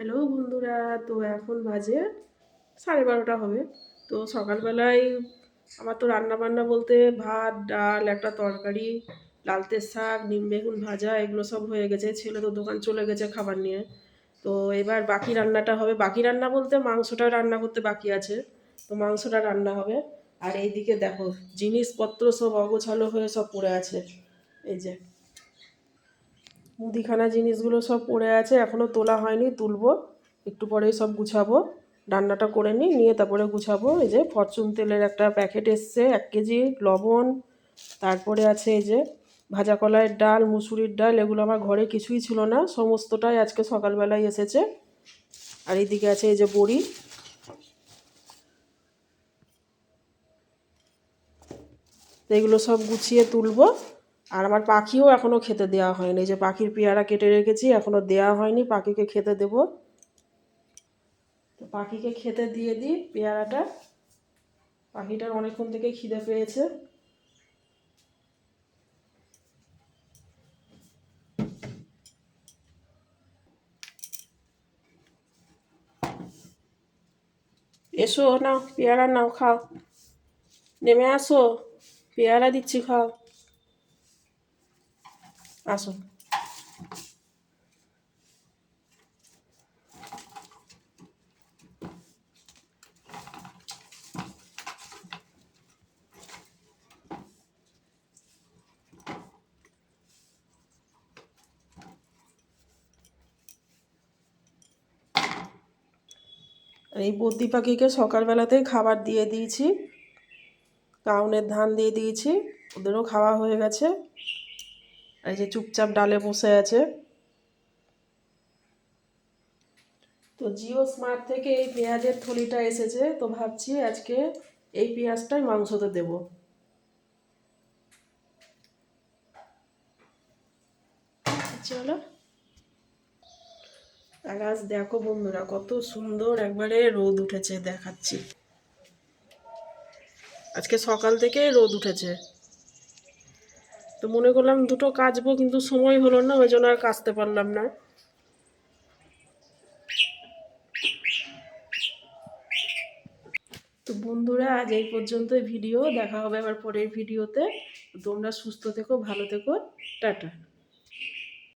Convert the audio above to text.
Hello বন্ধুরা, তো এখন বাজে 12:30 হবে। তো সকালবেলায় আমার তো রান্না বান্না বলতে ভাত, ডাল, একটা তরকারি, লালতের শাক, নিম বেগুন ভাজা এগুলো সব হয়ে গেছে। ছেলে তো দোকান চলে গেছে খাবার নিয়ে। তো এবার বাকি রান্নাটা হবে, বাকি রান্না বলতে মাংসটা রান্না করতে বাকি আছে। তো মাংসটা রান্না হবে। আর এইদিকে দেখো, জিনিসপত্র সব অগোছালো হয়ে সব পড়ে আছে। এই যে মুদিখানা জিনিসগুলো সব পড়ে আছে, এখনও তোলা হয়নি, তুলবো একটু পরেই সব গুছাবো। রান্নাটা করে নিই, নিয়ে তারপরে গুছাবো। এই যে ফরচুন তেলের একটা প্যাকেট এসছে 1 কেজি, লবণ, তারপরে আছে এই যে ভাজা কলাইয়ের ডাল, মুসুরির ডাল, এগুলো আমার ঘরে কিছুই ছিল না, সমস্তটাই আজকে সকালবেলায় এসেছে। আর এইদিকে আছে এই যে বড়ি। এগুলো সব গুছিয়ে তুলবো। আর আমার পাখিও এখনও খেতে দেওয়া হয়নি, এই যে পাখির পেয়ারা কেটে রেখেছি, এখনও দেওয়া হয়নি, পাখিকে খেতে দেবো। তো পাখিকে খেতে দিয়ে দিই পেয়ারাটা, পাখিটার অনেকক্ষণ থেকে খিদে পেয়েছে। এসো, নাও পেয়ারা নাও, খাও, নেমে আসো, পেয়ারা দিচ্ছি, খাও, আসো। আর এই বদ্রি পাখিকে সকালবেলাতেই খাবার দিয়ে দিয়েছি, কাউনের ধান দিয়ে দিয়েছি, ওদেরও খাওয়া হয়ে গেছে। আর এই যে চুপচাপ ডালে বসে আছে। তো জিও স্মার্ট থেকে এই পেঁয়াজের থলিটা এসেছে, তো ভাবছি আজকে এই পেঁয়াজটাই মাংসতে দেবো। চলো। আর আজ দেখো বন্ধুরা, কত সুন্দর একবারে রোদ উঠেছে, দেখাচ্ছি। আজকে সকাল থেকে রোদ উঠেছে। তো মনে করলাম দুটো কাচবো, কিন্তু সময় হলো না, ওই জন্য আর কাচতে পারলাম না। তো বন্ধুরা, আজ এই পর্যন্তই ভিডিও, দেখা হবে আবার পরের ভিডিওতে। তোমরা সুস্থ থেকো, ভালো থেকো, টাটা।